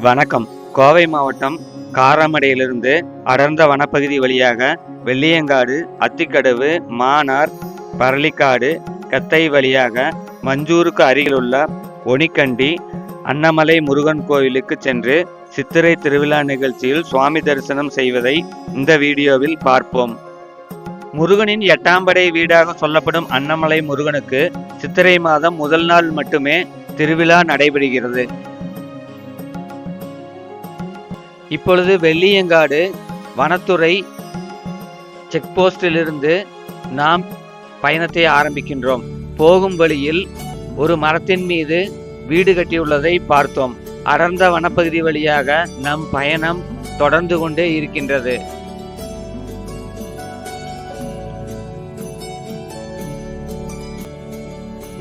வணக்கம். கோவை மாவட்டம் காரமடையிலிருந்து அடர்ந்த வனப்பகுதி வழியாக வெள்ளியங்காடு, அத்திக்கடவு, மானார், பரளிக்காடு, கத்தை வழியாக மஞ்சூருக்கு அருகிலுள்ள ஒனிக்கண்டி அன்னமலை முருகன் கோவிலுக்கு சென்று சித்திரை திருவிழா நிகழ்ச்சியில் சுவாமி தரிசனம் செய்வதை இந்த வீடியோவில் பார்ப்போம். முருகனின் 8ஆம் படை வீடாக சொல்லப்படும் அன்னமலை முருகனுக்கு சித்திரை மாதம் முதல் நாள் மட்டுமே திருவிழா நடைபெறுகிறது. இப்பொழுது வெள்ளியங்காடு வனத்துறை செக்போஸ்டிலிருந்து நாம் பயணத்தை ஆரம்பிக்கின்றோம். போகும் வழியில் ஒரு மரத்தின் மீது வீடு கட்டியுள்ளதை பார்த்தோம். அடர்ந்த வனப்பகுதி வழியாக நம் பயணம் தொடர்ந்து கொண்டே இருக்கின்றது.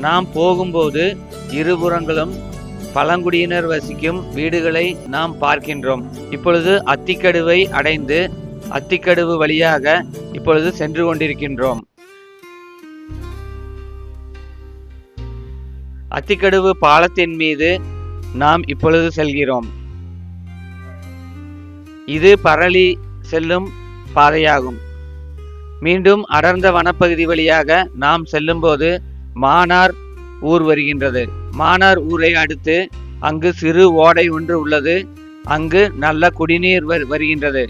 நாம் போகும்போது இருபுறங்களும் பழங்குடியினர் வசிக்கும் வீடுகளை நாம் பார்க்கின்றோம். இப்பொழுது அத்திக்கடுவை அடைந்து அத்திக்கடுவு வழியாக இப்பொழுது சென்று கொண்டிருக்கின்றோம். அத்திக்கடுவு பாலத்தின் மீது நாம் இப்பொழுது செல்கிறோம். இது பரளி செல்லும் பாதையாகும். மீண்டும் அடர்ந்த வனப்பகுதி வழியாக நாம் செல்லும்போது மானார் ஊர் வருகின்றது. மானார் ஊரை அடுத்து அங்கு சிறு ஓடை ஒன்று உள்ளது. அங்கு நல்ல குடிநீர் வருகின்றது.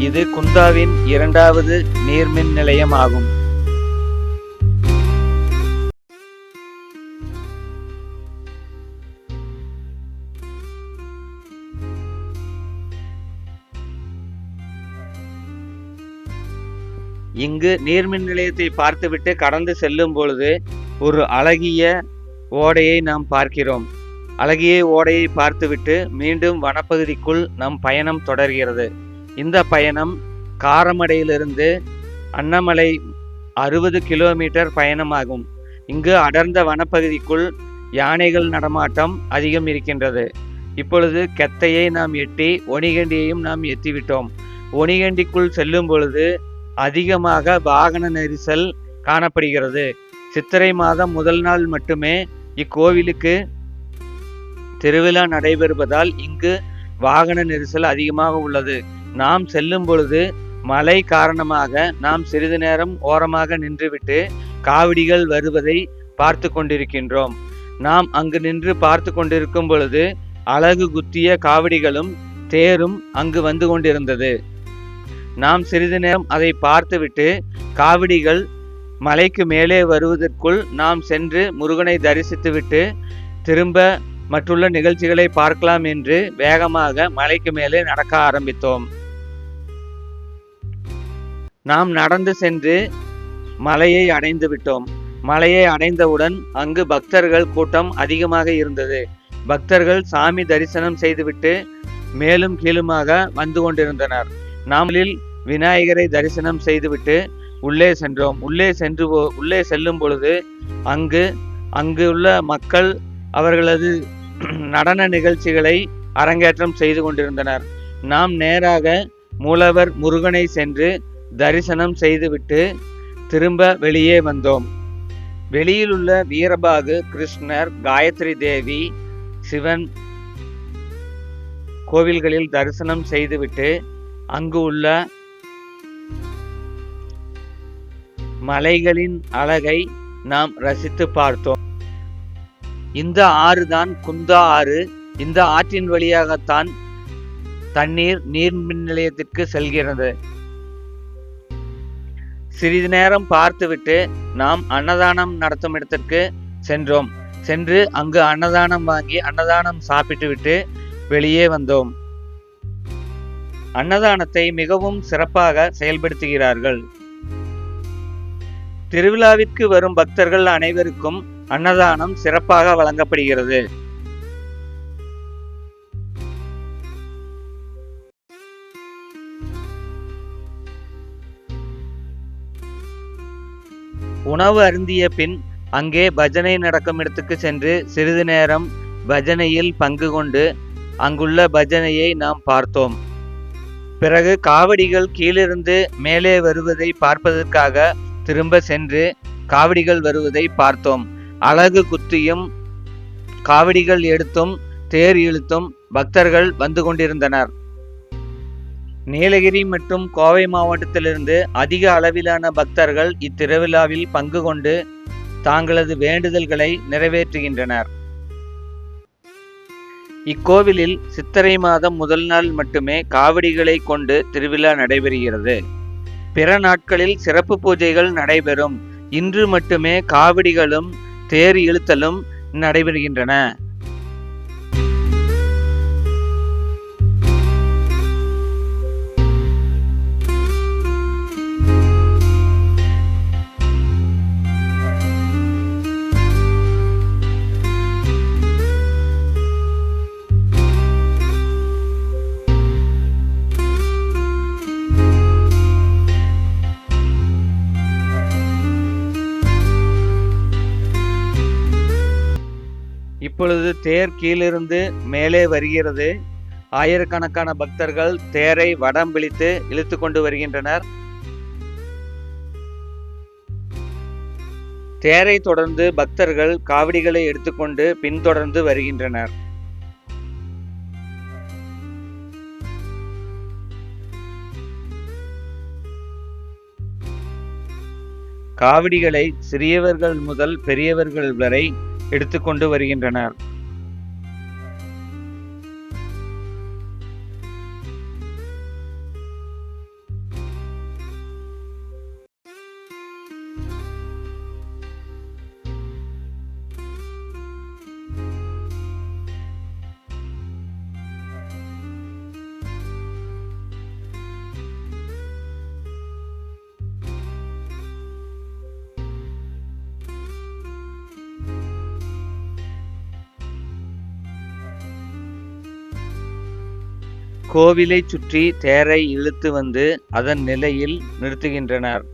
இது குந்தாவின் 2வது நீர்மின் நிலையம் ஆகும். இங்கு நீர்மின் நிலையத்தை பார்த்துவிட்டு கடந்து செல்லும் பொழுது ஒரு அழகிய ஓடையை நாம் பார்க்கிறோம். அழகிய ஓடையை பார்த்துவிட்டு மீண்டும் வனப்பகுதிக்குள் நம் பயணம் தொடர்கிறது. இந்த பயணம் காரமடையிலிருந்து அன்னமலை 60 கிலோமீட்டர் பயணமாகும். இங்கு அடர்ந்த வனப்பகுதிக்குள் யானைகள் நடமாட்டம் அதிகம் இருக்கின்றது. இப்பொழுது கெத்தையை நாம் எட்டி ஒனிகண்டியையும் நாம் எத்திவிட்டோம். ஒனிகண்டிக்குள் செல்லும் பொழுது அதிகமாக வாகன நெரிசல் காணப்படுகிறது. சித்திரை மாதம் முதல் நாள் மட்டுமே இக்கோவிலுக்கு திருவிழா நடைபெறுவதால் இங்கு வாகன நெரிசல் அதிகமாக உள்ளது. நாம் செல்லும் பொழுது மழை காரணமாக நாம் சிறிது நேரம் ஓரமாக நின்றுவிட்டு காவடிகள் வருவதை பார்த்து கொண்டிருக்கின்றோம். நாம் அங்கு நின்று பார்த்து கொண்டிருக்கும் பொழுது அழகு குத்திய காவடிகளும் தேரும் அங்கு வந்து கொண்டிருந்தது. நாம் சிறிது நேரம் அதை பார்த்துவிட்டு காவடிகள் மலைக்கு மேலே வருவதற்குள் நாம் சென்று முருகனை தரிசித்துவிட்டு திரும்ப மற்றுள்ள நிகழ்ச்சிகளை பார்க்கலாம் என்று வேகமாக மலைக்கு மேலே நடக்க ஆரம்பித்தோம். நாம் நடந்து சென்று மலையை அடைந்து விட்டோம். மலையை அடைந்தவுடன் அங்கு பக்தர்கள் கூட்டம் அதிகமாக இருந்தது. பக்தர்கள் சாமி தரிசனம் செய்துவிட்டு மேலும் கீழுமாக வந்து கொண்டிருந்தனர். நாமளில் விநாயகரை தரிசனம் செய்துவிட்டு உள்ளே சென்றோம். உள்ளே செல்லும் பொழுது அங்கு உள்ள மக்கள் அவர்களது நடன நிகழ்ச்சிகளை அரங்கேற்றம் செய்து கொண்டிருந்தனர். நாம் நேராக மூலவர் முருகனை சென்று தரிசனம் செய்துவிட்டு திரும்ப வெளியே வந்தோம். வெளியில் உள்ள வீரபாகு, கிருஷ்ணர், காயத்ரி தேவி, சிவன் கோவில்களில் தரிசனம் செய்துவிட்டு அங்கு உள்ள மலைகளின் அழகை நாம் ரசித்து பார்த்தோம். இந்த ஆறுதான் குந்தா ஆறு. இந்த ஆற்றின் வழியாகத்தான் தண்ணீர் நீர்மின் நிலையத்திற்கு செல்கிறது. சிறிது நேரம் பார்த்துவிட்டு நாம் அன்னதானம் நடத்தும் இடத்திற்கு சென்றோம். சென்று அங்கு அன்னதானம் வாங்கி அன்னதானம் சாப்பிட்டு விட்டு வெளியே வந்தோம். அன்னதானத்தை மிகவும் சிறப்பாக செயல்படுத்துகிறார்கள். திருவிழாவிற்கு வரும் பக்தர்கள் அனைவருக்கும் அன்னதானம் சிறப்பாக வழங்கப்படுகிறது. உணவு அருந்திய பின் அங்கே பஜனை நடக்கும் இடத்துக்கு சென்று சிறிது நேரம் பஜனையில் பங்கு கொண்டு அங்குள்ள பஜனையை நாம் பார்த்தோம். பிறகு காவடிகள் கீழிருந்து மேலே வருவதை பார்ப்பதற்காக திரும்ப சென்று காவடிகள் வருவதை பார்த்தோம். அலகு குத்தியும் காவடிகள் எடுத்தும் தேர் இழுத்தும் பக்தர்கள் வந்து கொண்டிருந்தனர். நீலகிரி மற்றும் கோவை மாவட்டத்திலிருந்து அதிக அளவிலான பக்தர்கள் இத்திருவிழாவில் பங்கு கொண்டு தாங்களது வேண்டுதல்களை நிறைவேற்றுகின்றனர். இக்கோவிலில் சித்திரை மாதம் முதல் நாள் மட்டுமே காவடிகளை கொண்டு திருவிழா நடைபெறுகிறது. பிற நாட்களில் சிறப்பு பூஜைகள் நடைபெறும். இன்று மட்டுமே காவடிகளும் தேர் இழுத்தலும் நடைபெறுகின்றன. இப்பொழுது தேர் கீழிருந்து மேலே வருகிறது. ஆயிரக்கணக்கான பக்தர்கள் தேரை வடம் பிடித்து இழுத்து கொண்டு வருகின்றனர். தேரை தொடர்ந்து பக்தர்கள் காவடிகளை எடுத்துக்கொண்டு பின்தொடர்ந்து வருகின்றனர். காவடிகளை சிறியவர்கள் முதல் பெரியவர்கள் வரை எடுத்துக்கொண்டு வருகின்றனர். கோவிலை சுற்றி தேரை இழுத்து வந்து அதன் நிலையில் நிறுத்துகின்றனர்.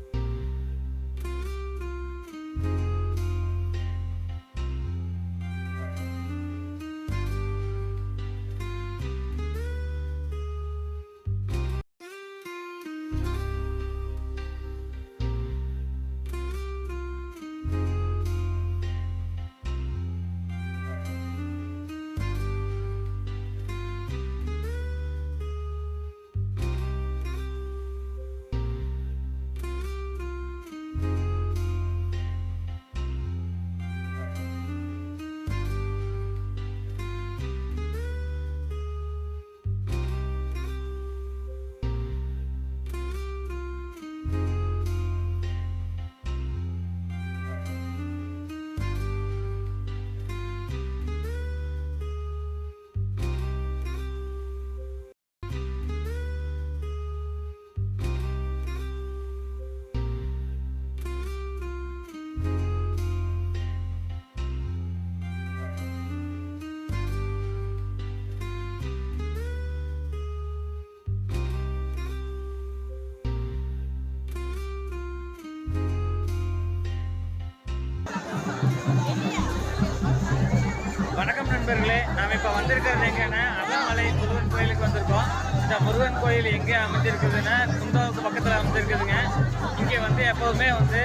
வணக்கம் நண்பர்களே, நாம் இப்போ வந்திருக்கிறது எங்கன்னா அண்ணாமலை முருகன் கோயிலுக்கு வந்திருக்கோம். இந்த முருகன் கோயில் எங்கே அமைஞ்சிருக்குதுன்னா குந்தாவுக்கு பக்கத்தில் அமைஞ்சிருக்குதுங்க. இங்கே வந்து எப்போவுமே வந்து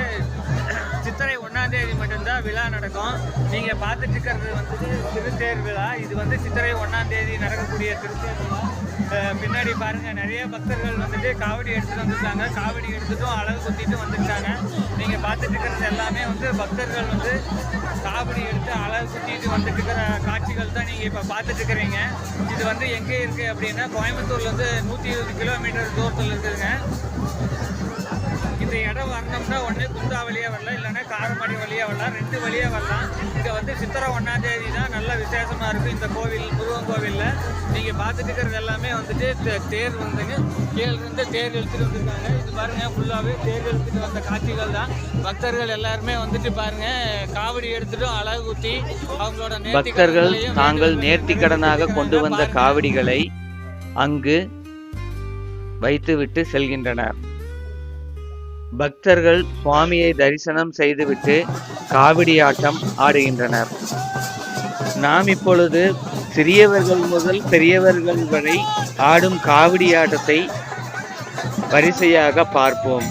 சித்திரை 1ஆம் தேதி மட்டும்தான் விழா நடக்கும். நீங்கள் பார்த்துட்டு இருக்கிறது வந்து திருத்தேர் விழா. இது வந்து சித்திரை 1ஆம் தேதி நடக்கக்கூடிய திருத்தேர் விழா. பின்னாடி பாருங்கள், நிறைய பக்தர்கள் வந்துட்டு காவடி எடுத்துகிட்டு வந்துருக்காங்க. காவடி எடுத்துட்டும் அழகு குத்திட்டு வந்துருக்காங்க. நீங்கள் பார்த்துட்டு இருக்கிறது எல்லாமே வந்து பக்தர்கள் வந்து காவடி எடுத்து அழகு குத்திட்டு வந்துட்டு இருக்கிற காட்சிகள் தான் நீங்கள் இப்போ பார்த்துட்டு இருக்கிறீங்க. இது வந்து எங்கே இருக்குது அப்படின்னா கோயம்புத்தூர்லேருந்து 120 கிலோமீட்டர் தூரத்தில் இருக்குதுங்க. இந்த இடம் வரணும்னா ஒன்று பூதா வழியாக வரலாம், இல்லைன்னா காரமடை வழியாக வரலாம், 2 வழியாக வரலாம். இங்கே வந்து சித்திரை 1ஆம் தேதி தான் நல்ல விசேஷமாக இருக்குது இந்த கோவில், முருகன் கோவிலில். நீங்கள் பார்த்துட்டு இருக்கிறது எல்லாமே வந்துட்டு தேர் வந்துங்க, கீழிருந்து தேர் இழுத்துட்டு வந்திருக்காங்க. இது பாருங்கள், ஃபுல்லாகவே தேர் இழுத்துட்டு வந்த காட்சிகள் தான். பக்தர்கள் எல்லாருமே வந்துட்டு பாருங்கள், காவடி எடுத்துட்டு அழகு ஊற்றி அவங்களோட பக்தர்கள் தாங்கள் நேர்த்தி கடனாக கொண்டு வந்த காவடிகளை அங்கு வைத்துவிட்டு செல்கின்றனர். பக்தர்கள் சுவாமியை தரிசனம் செய்துவிட்டு காவடி ஆட்டம் ஆடுகின்றனர். நாம் இப்பொழுது சிறியவர்கள் முதல் பெரியவர்கள் வரை ஆடும் காவடி ஆட்டத்தை வரிசையாக பார்ப்போம்.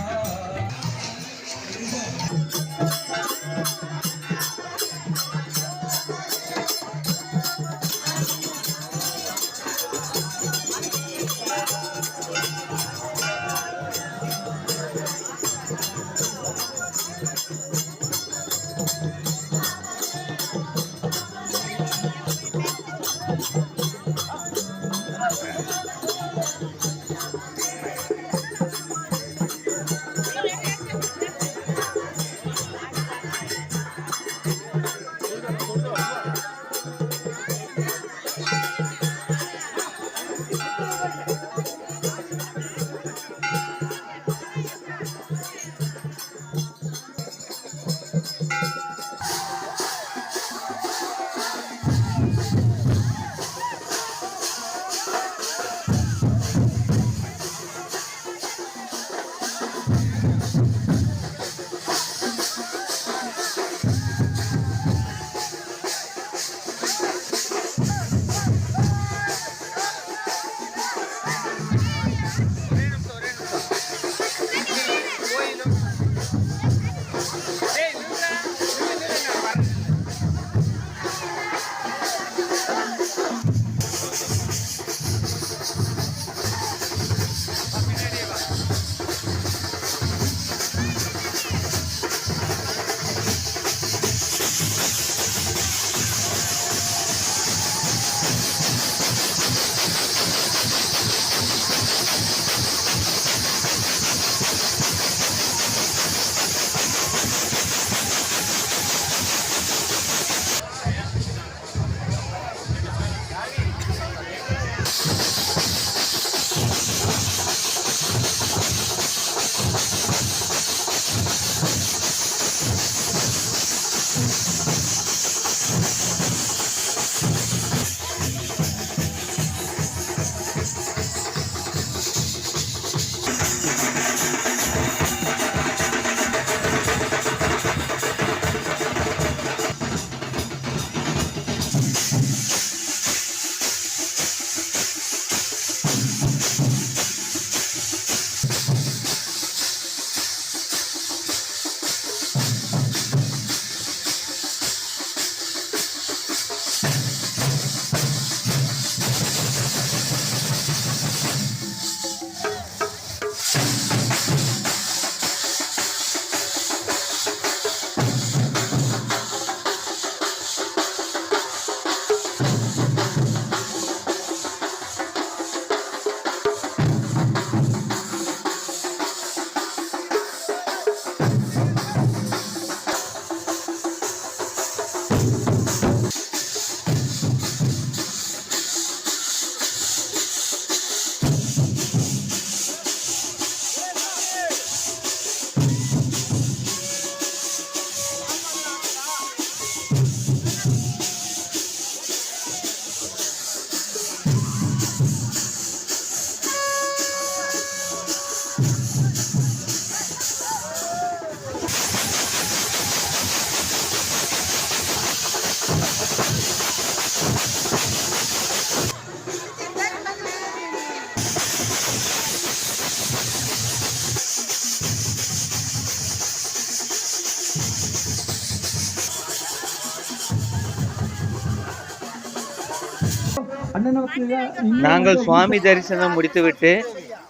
நாங்கள் சுவாமி தரிசனம் முடித்துவிட்டு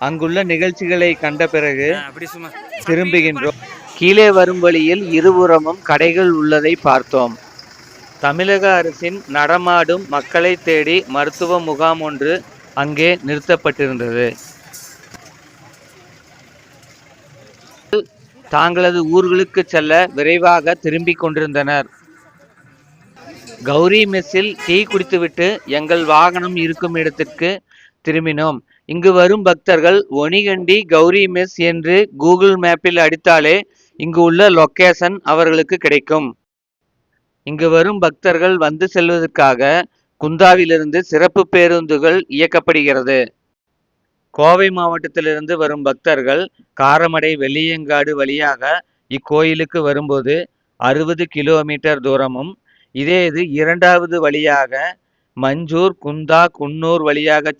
அங்குள்ள நிகழ்ச்சிகளை கண்ட பிறகு திரும்புகின்றோம். கீழே வரும் வழியில் இருபுறமும் கடைகள் உள்ளதை பார்த்தோம். தமிழக அரசின் நடமாடும் மக்களை தேடி மருத்துவ முகாம் ஒன்று அங்கே நிறுத்தப்பட்டிருந்தது. தாங்களது ஊர்களுக்கு செல்ல விரைவாக திரும்பிக் கொண்டிருந்தனர். கௌரி மெஸ்ஸில் டீ குடித்துவிட்டு எங்கள் வாகனம் இருக்கும் இடத்திற்கு திரும்பினோம். இங்கு வரும் பக்தர்கள் ஒனிகண்டி கௌரி மெஸ் என்று கூகுள் மேப்பில் அடித்தாலே இங்கு உள்ள லொகேஷன் அவர்களுக்கு கிடைக்கும். இங்கு வரும் பக்தர்கள் வந்து செல்வதற்காக குந்தாவிலிருந்து சிறப்பு பேருந்துகள் இயக்கப்படுகிறது. கோவை மாவட்டத்திலிருந்து வரும் பக்தர்கள் காரமடை வெள்ளியங்காடு வழியாக இக்கோயிலுக்கு வரும்போது 60 கிலோமீட்டர் தூரமும், இதே இது இரண்டாவது வழியாக மஞ்சூர், குந்தா, குன்னூர் வழியாக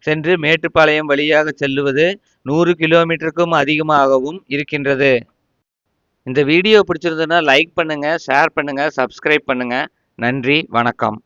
சென்று மேட்டுப்பாளையம் வழியாக செல்லுவது 100 கிலோமீட்டருக்கும் அதிகமாகவும் இருக்கின்றது. இந்த வீடியோ பிடிச்சிருந்ததுன்னா லைக் பண்ணுங்க, ஷேர் பண்ணுங்க, சப்ஸ்கிரைப் பண்ணுங்க. நன்றி, வணக்கம்.